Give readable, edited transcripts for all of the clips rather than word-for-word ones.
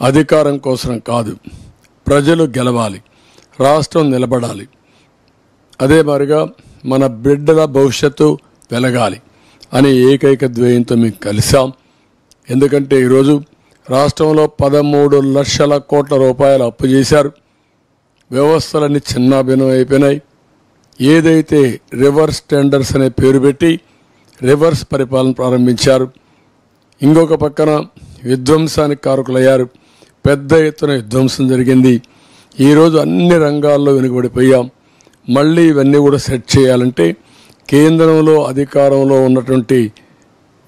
అధికారం కోసం కాదు, ప్రజలు గెలవాలి, రాష్ట్రం నిలబడాలి, అదే మరిగా మన బిడ్డల భవిష్యత్తు వెలగాలి అని ఏకైక ధ్యేయంతో మేము కలిసాం. ఎందుకంటే ఈరోజు రాష్ట్రంలో 13 లక్షల కోట్ల రూపాయలు అప్పు చేశారు. వ్యవస్థలన్నీ చిన్నాభిన్నం అయిపోయినాయి. ఏదైతే రివర్స్ టెండర్స్ అనే పేరు పెట్టి రివర్స్ పరిపాలన ప్రారంభించారు. ఇంకొక పక్కన విధ్వంసానికి కారకులయ్యారు. పెద్ద ఎత్తున విధ్వంసం జరిగింది. ఈరోజు అన్ని రంగాల్లో వెనుకబడిపోయాం. మళ్ళీ ఇవన్నీ కూడా సెట్ చేయాలంటే కేంద్రంలో అధికారంలో ఉన్నటువంటి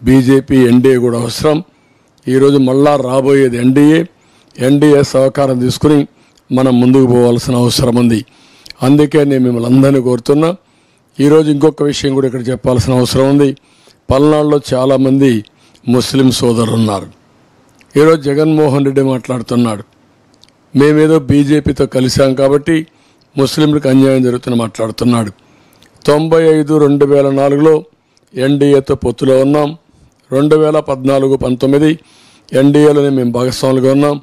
బీజేపీ ఎన్డీఏ కూడా అవసరం. ఈరోజు మళ్ళా రాబోయేది ఎన్డీఏ సహకారం తీసుకుని మనం ముందుకు పోవాల్సిన అవసరం ఉంది. అందుకే నేను మిమ్మల్ని అందరినీ కోరుతున్నా. ఈరోజు ఇంకొక విషయం కూడా ఇక్కడ చెప్పాల్సిన అవసరం ఉంది. పల్నాడులో చాలామంది ముస్లిం సోదరులు ఉన్నారు. ఈరోజు జగన్మోహన్ రెడ్డి మాట్లాడుతున్నాడు, మేమేదో బీజేపీతో కలిశాం కాబట్టి ముస్లింలకు అన్యాయం జరుగుతుందని మాట్లాడుతున్నాడు. 95-2004లో ఎన్డీఏతో పొత్తులో ఉన్నాం. 2014-19 ఎన్డీఏలోనే మేము భాగస్వాములుగా ఉన్నాం.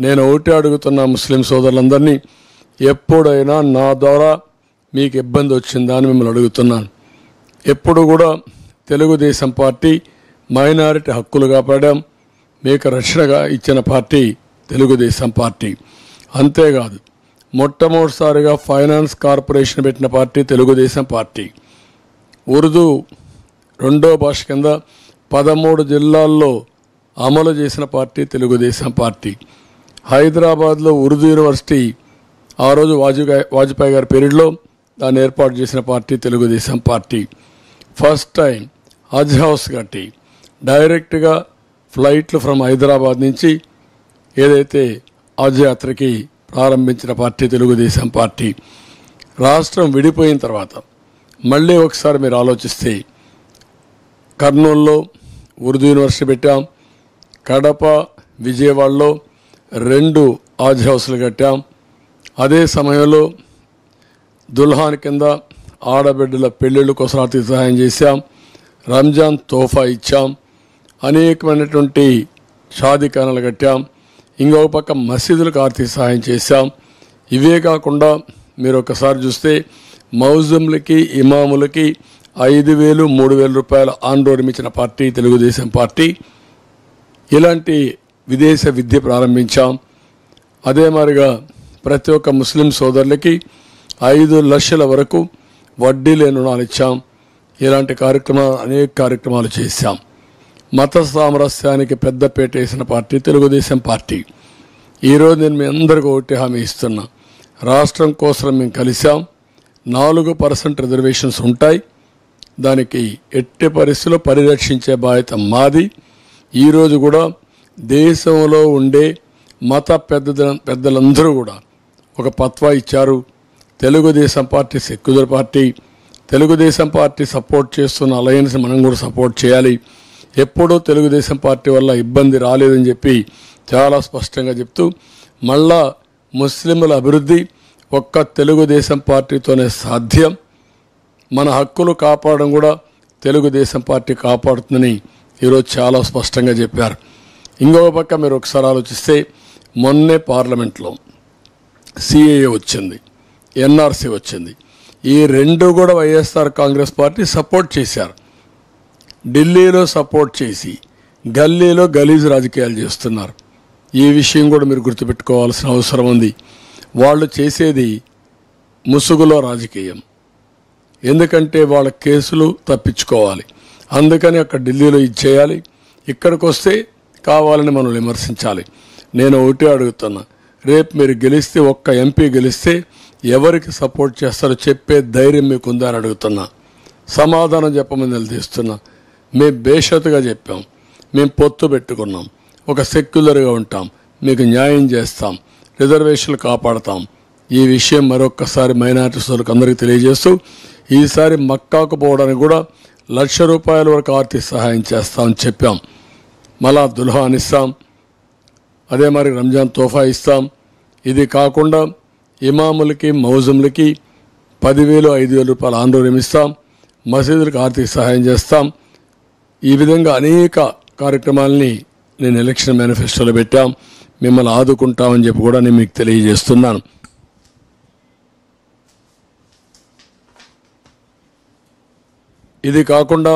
నేను ఒకటి అడుగుతున్నా ముస్లిం సోదరులందరినీ, ఎప్పుడైనా నా ద్వారా మీకు ఇబ్బంది వచ్చిందా అని మిమ్మల్ని అడుగుతున్నాను. ఎప్పుడు కూడా తెలుగుదేశం పార్టీ మైనారిటీ హక్కులు కాపాడాం. మీకు రక్షణగా ఇచ్చిన పార్టీ తెలుగుదేశం పార్టీ. అంతేకాదు, మొట్టమొదటిసారిగా ఫైనాన్స్ కార్పొరేషన్ పెట్టిన పార్టీ తెలుగుదేశం పార్టీ. ఉర్దూ రెండో భాష కింద 13 జిల్లాల్లో అమలు చేసిన పార్టీ తెలుగుదేశం పార్టీ. హైదరాబాద్లో ఉర్దూ యూనివర్సిటీ ఆ రోజు వాజ్పేయి గారి పీరియడ్లో దాన్ని ఏర్పాటు చేసిన party Telugu Desam party. First time Haj house కట్టి డైరెక్ట్గా ఫ్లైట్లు ఫ్రమ్ హైదరాబాద్ నుంచి ఏదైతే హజ్ యాత్రకి ప్రారంభించిన పార్టీ తెలుగుదేశం పార్టీ. రాష్ట్రం విడిపోయిన తర్వాత మళ్ళీ ఒకసారి మీరు ఆలోచిస్తే కర్నూలులో ఉర్దూ యూనివర్సిటీ పెట్టాం. కడప, విజయవాడలో 2 హజ్ హౌస్లు కట్టాం. అదే సమయంలో దుల్హాన్ కింద ఆడబిడ్డల పెళ్ళిళ్ళ కోసం ఆర్థిక సహాయం చేశాం. రంజాన్ తోఫా ఇచ్చాం. అనేకమైనటువంటి షాదీఖానాలు కట్టాం. ఇంకొక పక్క మసీదులకు ఆర్థిక సహాయం చేశాం. ఇవే కాకుండా మీరు ఒకసారి చూస్తే మౌజంలకి, ఇమాములకి 5,000, 3,000 రూపాయల ఆందోళన ఇచ్చిన పార్టీ తెలుగుదేశం పార్టీ. ఇలాంటి విదేశ విద్య ప్రారంభించాం. అదే మాదిరిగా ప్రతి ఒక్క ముస్లిం సోదరులకి 5 లక్షల వరకు వడ్డీ లేని రుణాలు ఇచ్చాం. ఇలాంటి అనేక కార్యక్రమాలు చేశాం. మత సామరస్యానికి పెద్దపీట వేసిన పార్టీ తెలుగుదేశం పార్టీ. ఈరోజు నేను మీ అందరికీ ఒకటి హామీ ఇస్తున్నా, రాష్ట్రం కోసం మేము కలిసాం. 4% రిజర్వేషన్స్ ఉంటాయి. దానికి ఎట్టి పరిస్థితుల్లో పరిరక్షించే బాధ్యత మాది. ఈరోజు కూడా దేశంలో ఉండే మత పెద్దలందరూ కూడా ఒక పత్వా ఇచ్చారు. Telugu Desam party secular party. Telugu Desam party support చేస్తున్న అలయన్స్ మనం కూడా సపోర్ట్ చేయాలి. ఎప్పుడూ తెలుగుదేశం పార్టీ వల్ల ఇబ్బంది రాలేదని చెప్పి చాలా స్పష్టంగా చెప్తూ, మళ్ళా ముస్లింల అభివృద్ధి ఒక్క తెలుగుదేశం పార్టీతోనే సాధ్యం. మన హక్కులు కాపాడడం కూడా తెలుగుదేశం పార్టీ కాపాడుతుందని ఈరోజు చాలా స్పష్టంగా చెప్పారు. ఇంకొక పక్క మీరు ఒకసారి ఆలోచిస్తే మొన్నే పార్లమెంట్లో సిఏఏ వచ్చింది, ఎన్ఆర్సీ వచ్చింది. ఈ 2 కూడా వైఎస్ఆర్ కాంగ్రెస్ పార్టీ సపోర్ట్ చేశారు. ఢిల్లీలో సపోర్ట్ చేసి గల్లీలో గలీజ్ రాజకీయాలు చేస్తున్నారు. ఈ విషయం కూడా మీరు గుర్తుపెట్టుకోవాల్సిన అవసరం ఉంది. వాళ్ళు చేసేది ముసుగులో రాజకీయం. ఎందుకంటే వాళ్ళ కేసులు తప్పించుకోవాలి. అందుకని అక్కడ ఢిల్లీలో ఇది చేయాలి, ఇక్కడికి వస్తే కావాలని మనం విమర్శించాలి. నేను ఒకటే అడుగుతున్నా, రేపు మీరు గెలిస్తే, ఒక్క ఎంపీ గెలిస్తే ఎవరికి సపోర్ట్ చేస్తారో చెప్పే ధైర్యం మీకు ఉందా అని అడుగుతున్నా. సమాధానం చెప్పమని నిలదీస్తున్నా. మేము బేషరతుగా చెప్పాం, మేము పొత్తు పెట్టుకున్నాం, ఒక సెక్యులర్గా ఉంటాం, మీకు న్యాయం చేస్తాం, రిజర్వేషన్లు కాపాడతాం. ఈ విషయం మరొక్కసారి మైనారిటీ సోదరులకు అందరికీ తెలియజేస్తూ, ఈసారి మక్కాకు పోవడానికి కూడా ₹1,00,000 వరకు ఆర్థిక సహాయం చేస్తామని చెప్పాం. మళ్ళా దుల్హాన్ ఇస్తాం, అదే మరి రంజాన్ తోఫా ఇస్తాం. ఇది కాకుండా ఇమాములకి, మౌజంలకి 10,000, 5,000 రూపాయల ఆందోళన ఇస్తాం. మసీదులకు ఆర్థిక సహాయం చేస్తాం. ఈ విధంగా అనేక కార్యక్రమాలని నేను ఎలక్షన్ మేనిఫెస్టోలో పెట్టాం. మిమ్మల్ని ఆదుకుంటామని చెప్పి కూడా నేను మీకు తెలియజేస్తున్నాను. ఇది కాకుండా